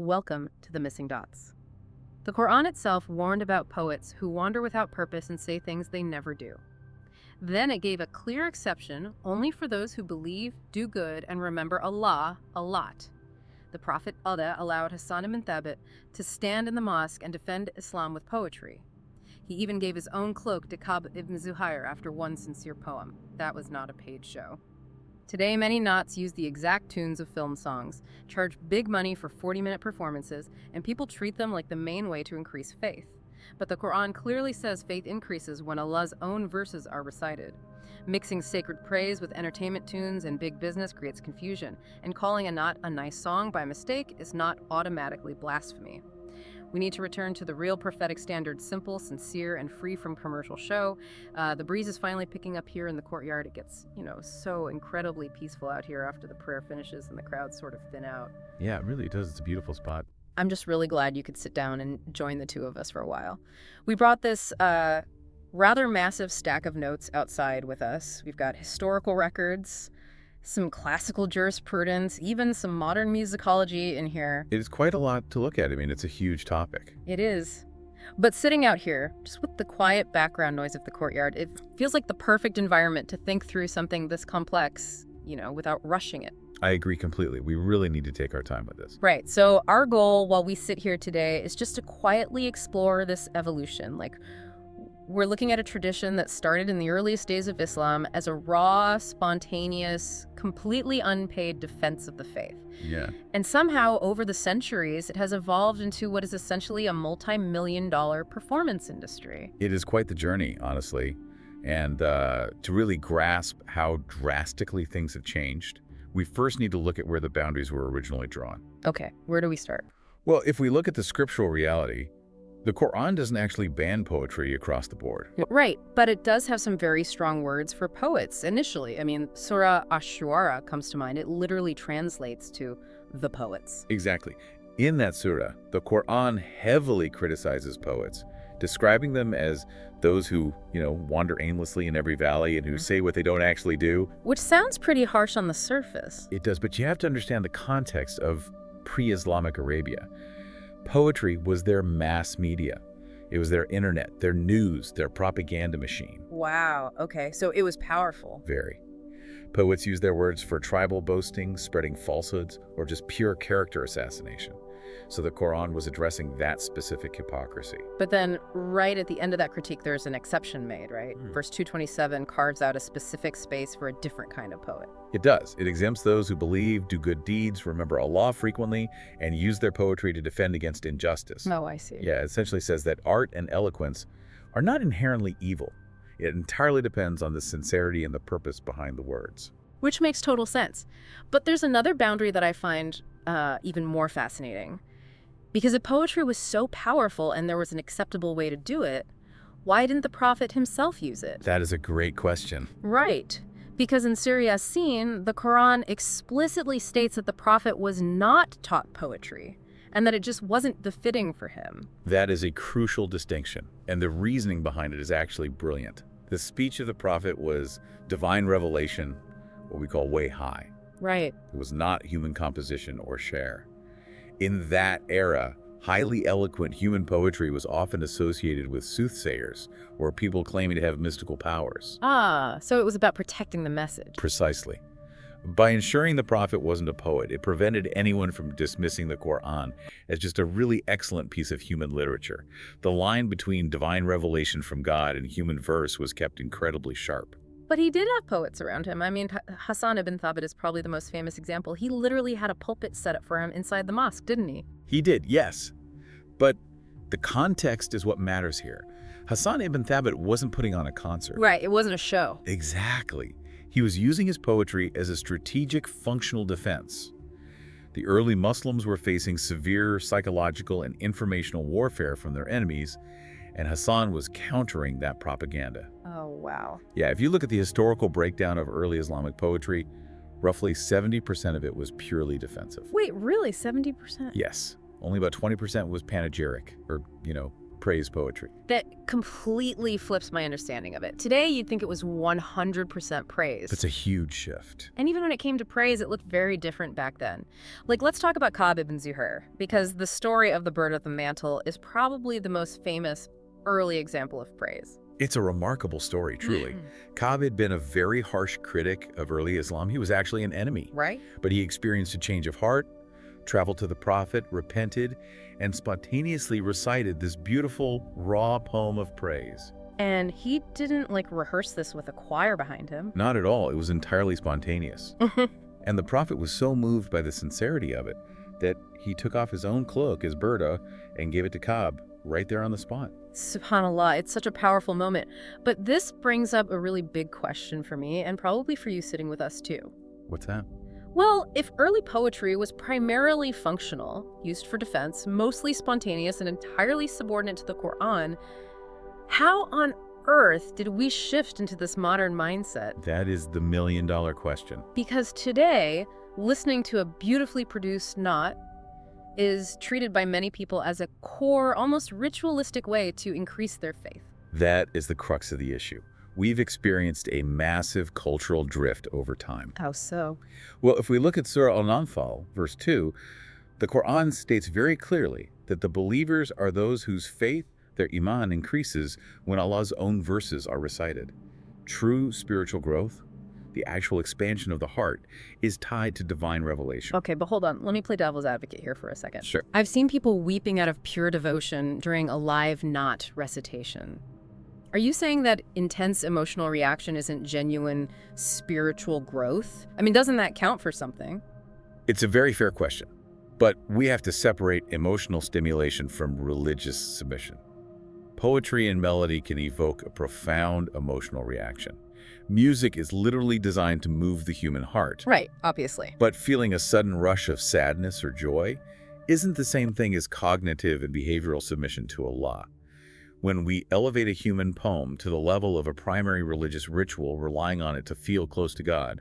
Welcome to the Missing Dots. The Quran itself warned about poets who wander without purpose and say things they never do. Then it gave a clear exception only for those who believe, do good, and remember Allah a lot. The Prophet Allah allowed Hassan ibn Thabit to stand in the mosque and defend Islam with poetry. He even gave his own cloak to Ka'b ibn Zuhayr after one sincere poem. That was not a paid show. Today, many Naats use the exact tunes of film songs, charge big money for 40-minute performances, and people treat them like the main way to increase faith. But the Quran clearly says faith increases when Allah's own verses are recited. Mixing sacred praise with entertainment tunes and big business creates confusion, and calling a Naat a nice song by mistake is not automatically blasphemy. We need to return to the real prophetic standard, simple, sincere, and free from commercial show. The breeze is finally picking up here in the courtyard. It gets, so incredibly peaceful out here after the prayer finishes and the crowds sort of thin out. Yeah, it really does. It's a beautiful spot. I'm just really glad you could sit down and join the two of us for a while. We brought this rather massive stack of notes outside with us. We've got historical records, some classical jurisprudence, even some modern musicology in here. It is quite a lot to look at. I mean, it's a huge topic. It is. But sitting out here, just with the quiet background noise of the courtyard, it feels like the perfect environment to think through something this complex, without rushing it. I agree completely. We really need to take our time with this. Right. So our goal while we sit here today is just to quietly explore this evolution. We're looking at a tradition that started in the earliest days of Islam as a raw, spontaneous, completely unpaid defense of the faith. Yeah. And somehow, over the centuries, it has evolved into what is essentially a multi-million-dollar performance industry. It is quite the journey, honestly. And to really grasp how drastically things have changed, we first need to look at where the boundaries were originally drawn. Okay, where do we start? Well, if we look at the scriptural reality, the Quran doesn't actually ban poetry across the board. Right, but it does have some very strong words for poets initially. I mean, Surah Ash-Shu'ara comes to mind. It literally translates to the poets. Exactly. In that surah, the Quran heavily criticizes poets, describing them as those who, wander aimlessly in every valley and who say what they don't actually do. Which sounds pretty harsh on the surface. It does, but you have to understand the context of pre-Islamic Arabia. Poetry was their mass media. It was their internet, their news, their propaganda machine. Wow, okay, so it was powerful. Very. Poets used their words for tribal boasting, spreading falsehoods, or just pure character assassination. So the Quran was addressing that specific hypocrisy. But then, right at the end of that critique, there's an exception made, right? Verse 227 carves out a specific space for a different kind of poet. It does. It exempts those who believe, do good deeds, remember Allah frequently, and use their poetry to defend against injustice. Oh, I see. Yeah, it essentially says that art and eloquence are not inherently evil. It entirely depends on the sincerity and the purpose behind the words. Which makes total sense. But there's another boundary that I find even more fascinating. Because if poetry was so powerful and there was an acceptable way to do it, why didn't the Prophet himself use it? That is a great question. Right. Because in Surah Yasin, the Quran explicitly states that the Prophet was not taught poetry and that it just wasn't befitting for him. That is a crucial distinction, and the reasoning behind it is actually brilliant. The speech of the Prophet was divine revelation, what we call way high. Right. It was not human composition or share. In that era, highly eloquent human poetry was often associated with soothsayers or people claiming to have mystical powers. Ah, so it was about protecting the message. Precisely. By ensuring the Prophet wasn't a poet, it prevented anyone from dismissing the Quran as just a really excellent piece of human literature. The line between divine revelation from God and human verse was kept incredibly sharp. But he did have poets around him. I mean, Hassan ibn Thabit is probably the most famous example. He literally had a pulpit set up for him inside the mosque, didn't he? He did, yes. But the context is what matters here. Hassan ibn Thabit wasn't putting on a concert. Right, it wasn't a show. Exactly. He was using his poetry as a strategic, functional defense. The early Muslims were facing severe psychological and informational warfare from their enemies, and Hassan was countering that propaganda. Oh, wow. Yeah, if you look at the historical breakdown of early Islamic poetry, roughly 70% of it was purely defensive. Wait, really? 70%? Yes. Only about 20% was panegyric, or, praise poetry. That completely flips my understanding of it. Today, you'd think it was 100% praise. That's a huge shift. And even when it came to praise, it looked very different back then. Like, let's talk about Ka'b ibn Zuhayr, because the story of the bird of the mantle is probably the most famous early example of praise. It's a remarkable story, truly. Ka'b had been a very harsh critic of early Islam. He was actually an enemy. Right? But he experienced a change of heart, traveled to the Prophet, repented, and spontaneously recited this beautiful, raw poem of praise. And he didn't, like, rehearse this with a choir behind him. Not at all. It was entirely spontaneous. And the Prophet was so moved by the sincerity of it that he took off his own cloak, his burda, and gave it to Ka'b right there on the spot. SubhanAllah, it's such a powerful moment. But this brings up a really big question for me, and probably for you sitting with us too. What's that? Well, if early poetry was primarily functional, used for defense, mostly spontaneous, and entirely subordinate to the Quran, how on earth did we shift into this modern mindset? That is the million-dollar question. Because today, listening to a beautifully produced Naat is treated by many people as a core, almost ritualistic way to increase their faith. That is the crux of the issue. We've experienced a massive cultural drift over time. How so? Well, if we look at Surah Al-Anfal, verse 2, the Quran states very clearly that the believers are those whose faith, their iman, increases when Allah's own verses are recited. True spiritual growth, the actual expansion of the heart, is tied to divine revelation. Okay, but hold on. Let me play devil's advocate here for a second. Sure. I've seen people weeping out of pure devotion during a live Naat recitation. Are you saying that intense emotional reaction isn't genuine spiritual growth? I mean, doesn't that count for something? It's a very fair question, but we have to separate emotional stimulation from religious submission. Poetry and melody can evoke a profound emotional reaction. Music is literally designed to move the human heart. Right, obviously. But feeling a sudden rush of sadness or joy isn't the same thing as cognitive and behavioral submission to Allah. When we elevate a human poem to the level of a primary religious ritual, relying on it to feel close to God,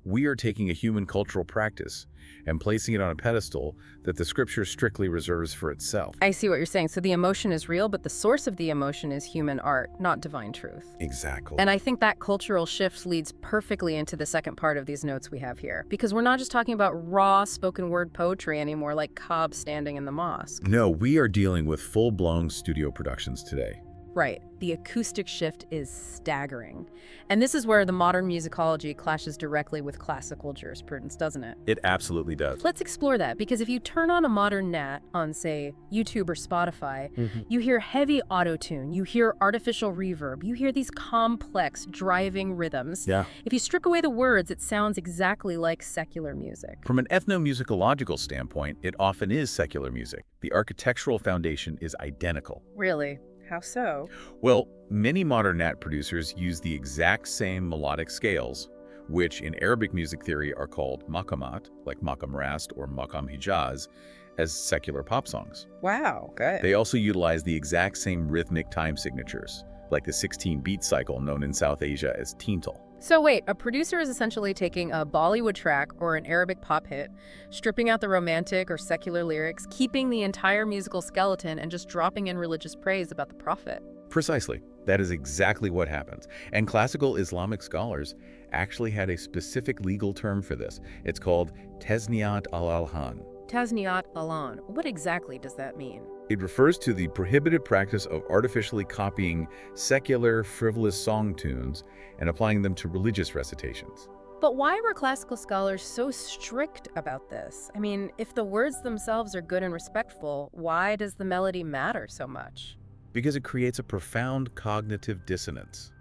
we are taking a human cultural practice and placing it on a pedestal that the scripture strictly reserves for itself. I see what you're saying. So the emotion is real, but the source of the emotion is human art, not divine truth. Exactly. And I think that cultural shift leads perfectly into the second part of these notes we have here. Because we're not just talking about raw spoken word poetry anymore, like Ka'b standing in the mosque. No, we are dealing with full-blown studio productions today. Right. The acoustic shift is staggering. And this is where the modern musicology clashes directly with classical jurisprudence, doesn't it? It absolutely does. Let's explore that, because if you turn on a modern Naat on, say, YouTube or Spotify, you hear heavy auto-tune, you hear artificial reverb, you hear these complex, driving rhythms. Yeah. If you strip away the words, it sounds exactly like secular music. From an ethnomusicological standpoint, it often is secular music. The architectural foundation is identical. Really? How so? Well, many modern Naat producers use the exact same melodic scales, which in Arabic music theory are called maqamat, like maqam rast or maqam hijaz, as secular pop songs. Wow, good. They also utilize the exact same rhythmic time signatures, like the 16-beat cycle known in South Asia as tintal. So wait, a producer is essentially taking a Bollywood track or an Arabic pop hit, stripping out the romantic or secular lyrics, keeping the entire musical skeleton, and just dropping in religious praise about the Prophet. Precisely. That is exactly what happens. And classical Islamic scholars actually had a specific legal term for this. It's called Tasniyat al-Alhan. Tasniyat al-Ayn. What exactly does that mean? It refers to the prohibited practice of artificially copying secular, frivolous song tunes and applying them to religious recitations. But why were classical scholars so strict about this? I mean, if the words themselves are good and respectful, why does the melody matter so much? Because it creates a profound cognitive dissonance.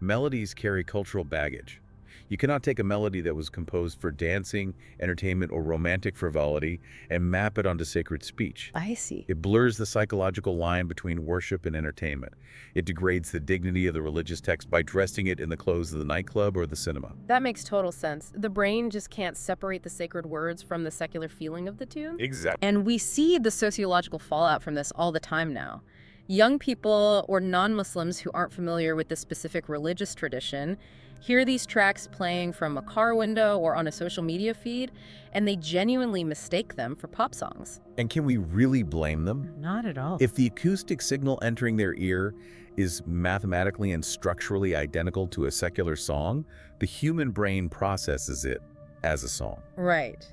Melodies carry cultural baggage. You cannot take a melody that was composed for dancing, entertainment, or romantic frivolity and map it onto sacred speech. I see. It blurs the psychological line between worship and entertainment. It degrades the dignity of the religious text by dressing it in the clothes of the nightclub or the cinema. That makes total sense. The brain just can't separate the sacred words from the secular feeling of the tune. Exactly. And we see the sociological fallout from this all the time now. Young people or non-Muslims who aren't familiar with the specific religious tradition hear these tracks playing from a car window or on a social media feed, and they genuinely mistake them for pop songs. And can we really blame them? Not at all. If the acoustic signal entering their ear is mathematically and structurally identical to a secular song, the human brain processes it as a song. Right.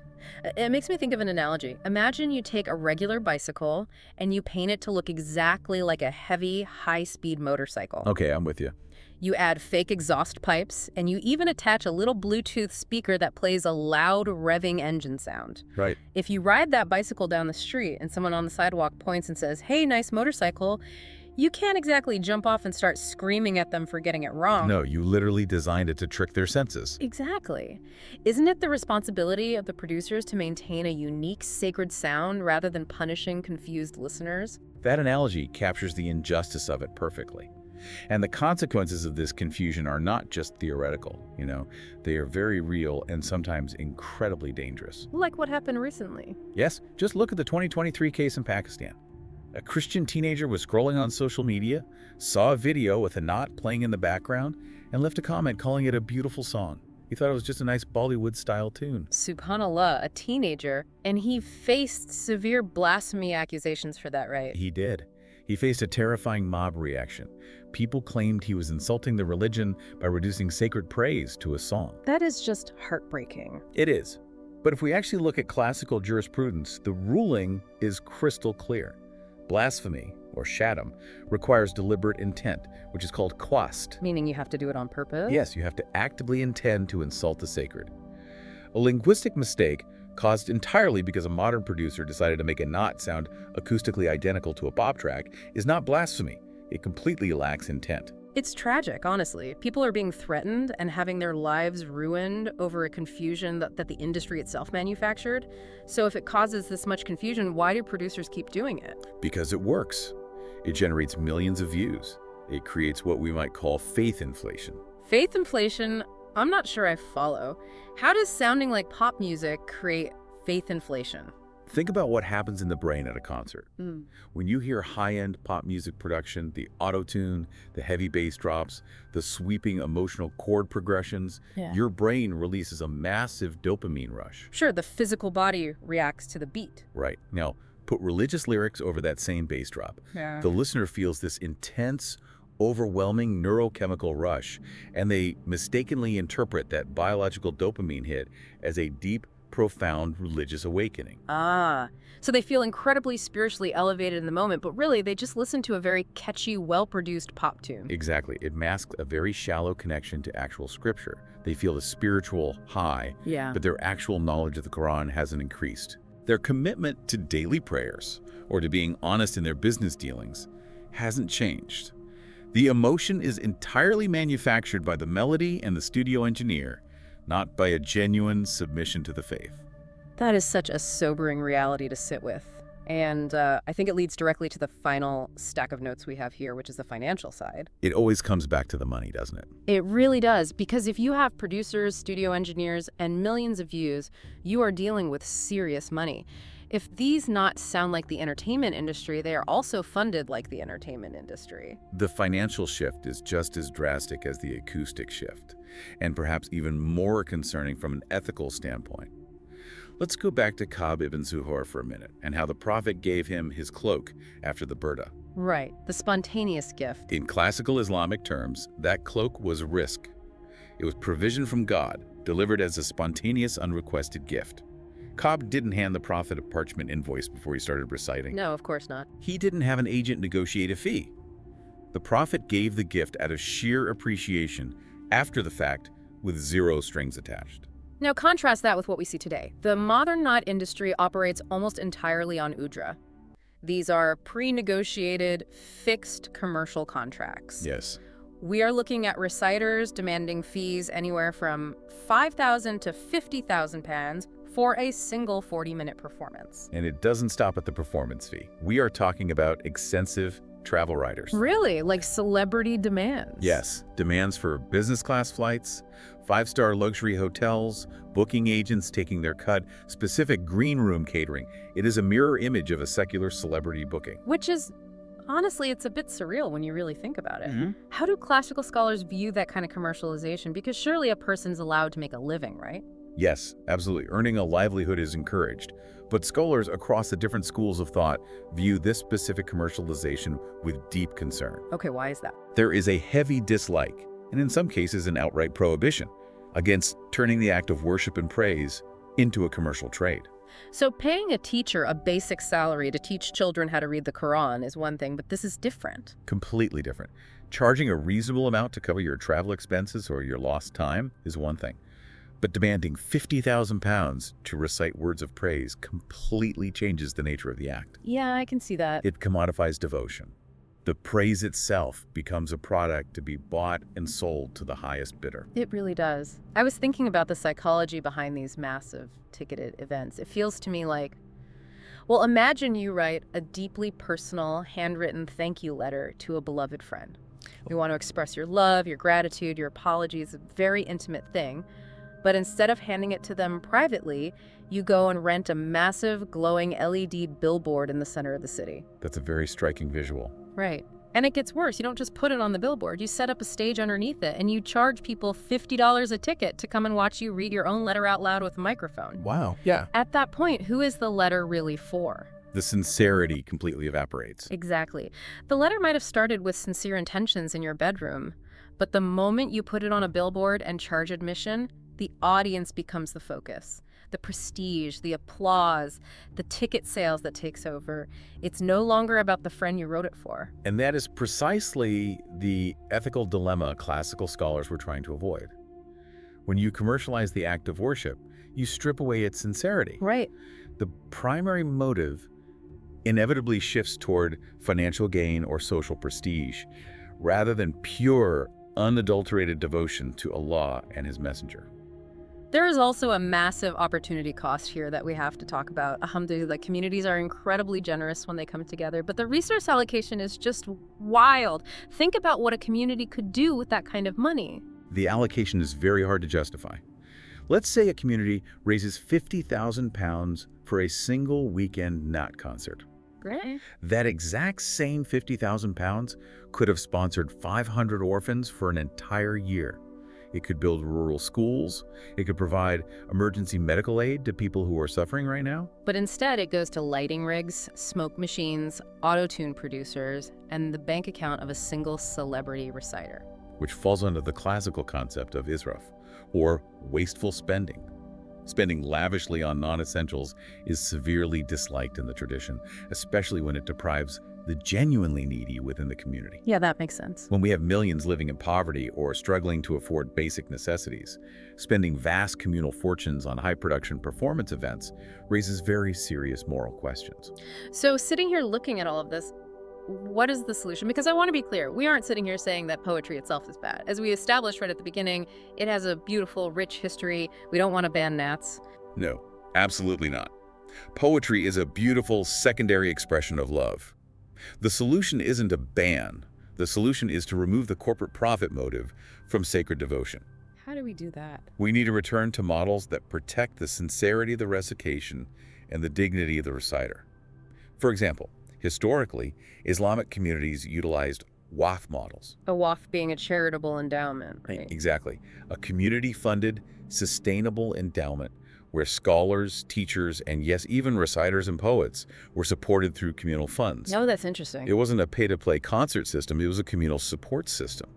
It makes me think of an analogy. Imagine you take a regular bicycle and you paint it to look exactly like a heavy, high-speed motorcycle. Okay, I'm with you. You add fake exhaust pipes, and you even attach a little Bluetooth speaker that plays a loud, revving engine sound. Right. If you ride that bicycle down the street and someone on the sidewalk points and says, "Hey, nice motorcycle," you can't exactly jump off and start screaming at them for getting it wrong. No, you literally designed it to trick their senses. Exactly. Isn't it the responsibility of the producers to maintain a unique, sacred sound rather than punishing confused listeners? That analogy captures the injustice of it perfectly. And the consequences of this confusion are not just theoretical, they are very real and sometimes incredibly dangerous. Like what happened recently. Yes, just look at the 2023 case in Pakistan. A Christian teenager was scrolling on social media, saw a video with a Naat playing in the background, and left a comment calling it a beautiful song. He thought it was just a nice Bollywood-style tune. Subhanallah, a teenager, and he faced severe blasphemy accusations for that, right? He did. He faced a terrifying mob reaction. People claimed he was insulting the religion by reducing sacred praise to a song. That is just heartbreaking. It is. But if we actually look at classical jurisprudence, the ruling is crystal clear. Blasphemy, or shatam, requires deliberate intent, which is called qasd. Meaning you have to do it on purpose? Yes, you have to actively intend to insult the sacred. A linguistic mistake caused entirely because a modern producer decided to make a Naat sound acoustically identical to a pop track is not blasphemy. It completely lacks intent. It's tragic, honestly. People are being threatened and having their lives ruined over a confusion that the industry itself manufactured. So if it causes this much confusion, why do producers keep doing it? Because it works. It generates millions of views. It creates what we might call faith inflation. Faith inflation? I'm not sure I follow. How does sounding like pop music create faith inflation? Think about what happens in the brain at a concert. When you hear high-end pop music production, the auto-tune, the heavy bass drops, the sweeping emotional chord progressions, your brain releases a massive dopamine rush. Sure, the physical body reacts to the beat. Right. Now, put religious lyrics over that same bass drop. The listener feels this intense, overwhelming neurochemical rush, and they mistakenly interpret that biological dopamine hit as a deep, profound religious awakening. So they feel incredibly spiritually elevated in the moment, but really they just listen to a very catchy, well-produced pop tune. Exactly. It masks a very shallow connection to actual scripture. They feel the spiritual high, but their actual knowledge of the Quran hasn't increased. Their commitment to daily prayers, or to being honest in their business dealings, hasn't changed. The emotion is entirely manufactured by the melody and the studio engineer, not by a genuine submission to the faith. That is such a sobering reality to sit with. And I think it leads directly to the final stack of notes we have here, which is the financial side. It always comes back to the money, doesn't it? It really does, because if you have producers, studio engineers, and millions of views, you are dealing with serious money. If these not sound like the entertainment industry, they are also funded like the entertainment industry. The financial shift is just as drastic as the acoustic shift, and perhaps even more concerning from an ethical standpoint. Let's go back to Ka'b ibn Zuhayr for a minute, and how the Prophet gave him his cloak after the burda. Right, the spontaneous gift. In classical Islamic terms, that cloak was rizq. It was provision from God, delivered as a spontaneous, unrequested gift. Ka'b didn't hand the Prophet a parchment invoice before he started reciting. No, of course not. He didn't have an agent negotiate a fee. The Prophet gave the gift out of sheer appreciation, after the fact, with zero strings attached. Now contrast that with what we see today. The modern Naat industry operates almost entirely on ujra. These are pre-negotiated, fixed commercial contracts. Yes. We are looking at reciters demanding fees anywhere from 5,000 to 50,000 pounds for a single 40-minute performance. And it doesn't stop at the performance fee. We are talking about extensive travel riders. Really? Like celebrity demands? Yes. Demands for business class flights, 5-star luxury hotels, booking agents taking their cut, specific green room catering. It is a mirror image of a secular celebrity booking. Which is Honestly, it's a bit surreal when you really think about it. Mhm. How do classical scholars view that kind of commercialization? Because surely a person's allowed to make a living, right? Yes, absolutely. Earning a livelihood is encouraged. But scholars across the different schools of thought view this specific commercialization with deep concern. Okay, why is that? There is a heavy dislike, and in some cases an outright prohibition, against turning the act of worship and praise into a commercial trade. So paying a teacher a basic salary to teach children how to read the Quran is one thing, but this is different. Completely different. Charging a reasonable amount to cover your travel expenses or your lost time is one thing. But demanding £50,000 to recite words of praise completely changes the nature of the act. Yeah, I can see that. It commodifies devotion. The praise itself becomes a product to be bought and sold to the highest bidder. It really does. I was thinking about the psychology behind these massive ticketed events. It feels to me like, well, imagine you write a deeply personal, handwritten thank you letter to a beloved friend. You want to express your love, your gratitude, your apologies, a very intimate thing. But instead of handing it to them privately, you go and rent a massive glowing LED billboard in the center of the city. That's a very striking visual. Right. And it gets worse. You don't just put it on the billboard. You set up a stage underneath it, and you charge people $50 a ticket to come and watch you read your own letter out loud with a microphone. Wow. Yeah. At that point, who is the letter really for? The sincerity completely evaporates. Exactly. The letter might have started with sincere intentions in your bedroom, but the moment you put it on a billboard and charge admission, the audience becomes the focus. The prestige, the applause, the ticket sales that takes over. It's no longer about the friend you wrote it for. And that is precisely the ethical dilemma classical scholars were trying to avoid. When you commercialize the act of worship, you strip away its sincerity. Right. The primary motive inevitably shifts toward financial gain or social prestige, rather than pure, unadulterated devotion to Allah and His messenger. There is also a massive opportunity cost here that we have to talk about. Alhamdulillah, communities are incredibly generous when they come together, but the resource allocation is just wild. Think about what a community could do with that kind of money. The allocation is very hard to justify. Let's say a community raises £50,000 for a single weekend Naat concert. Great. That exact same £50,000 could have sponsored 500 orphans for an entire year. It could build rural schools. It could provide emergency medical aid to people who are suffering right now. But instead, it goes to lighting rigs, smoke machines, auto-tune producers, and the bank account of a single celebrity reciter. Which falls under the classical concept of israf, or wasteful spending. Spending lavishly on non-essentials is severely disliked in the tradition, especially when it deprives the genuinely needy within the community. Yeah, that makes sense. When we have millions living in poverty or struggling to afford basic necessities, spending vast communal fortunes on high-production performance events raises very serious moral questions. So sitting here looking at all of this, what is the solution? Because I want to be clear, we aren't sitting here saying that poetry itself is bad. As we established right at the beginning, it has a beautiful, rich history. We don't want to ban Nats. No, absolutely not. Poetry is a beautiful secondary expression of love. The solution isn't a ban. The solution is to remove the corporate profit motive from sacred devotion. How do we do that? We need to return to models that protect the sincerity of the recitation and the dignity of the reciter. For example, historically, Islamic communities utilized waqf models. A waqf being a charitable endowment, right? Exactly. A community-funded, sustainable endowment where scholars, teachers, and yes, even reciters and poets were supported through communal funds. Oh, that's interesting. It wasn't a pay-to-play concert system, it was a communal support system.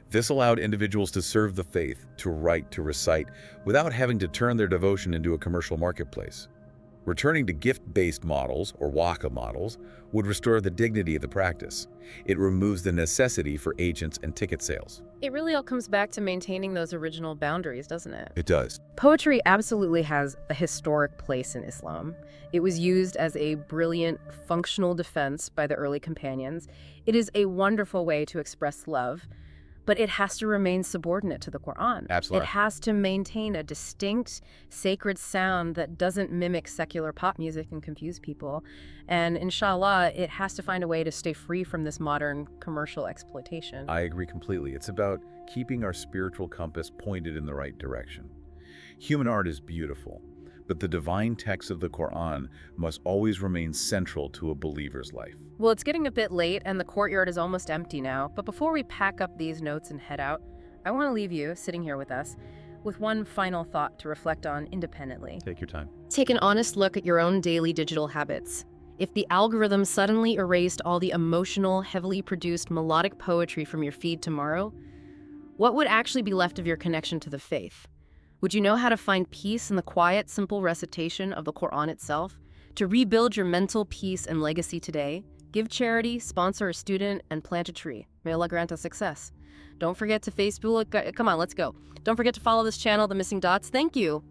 This allowed individuals to serve the faith, to write, to recite, without having to turn their devotion into a commercial marketplace. Returning to gift-based models, or waqf models, would restore the dignity of the practice. It removes the necessity for agents and ticket sales. It really all comes back to maintaining those original boundaries, doesn't it? It does. Poetry absolutely has a historic place in Islam. It was used as a brilliant, functional defense by the early companions. It is a wonderful way to express love, but it has to remain subordinate to the Quran. Absolutely. It has to maintain a distinct, sacred sound that doesn't mimic secular pop music and confuse people. And inshallah, it has to find a way to stay free from this modern commercial exploitation. I agree completely. It's about keeping our spiritual compass pointed in the right direction. Human art is beautiful, but the divine text of the Quran must always remain central to a believer's life. Well, it's getting a bit late and the courtyard is almost empty now, but before we pack up these notes and head out, I want to leave you, sitting here with us, with one final thought to reflect on independently. Take your time. Take an honest look at your own daily digital habits. If the algorithm suddenly erased all the emotional, heavily produced melodic poetry from your feed tomorrow, what would actually be left of your connection to the faith? Would you know how to find peace in the quiet, simple recitation of the Quran itself? To rebuild your mental peace and legacy today, give charity, sponsor a student, and plant a tree. May Allah grant us success. Don't forget to Facebook. Come on, let's go. Don't forget to follow this channel, The Missing Dots. Thank you.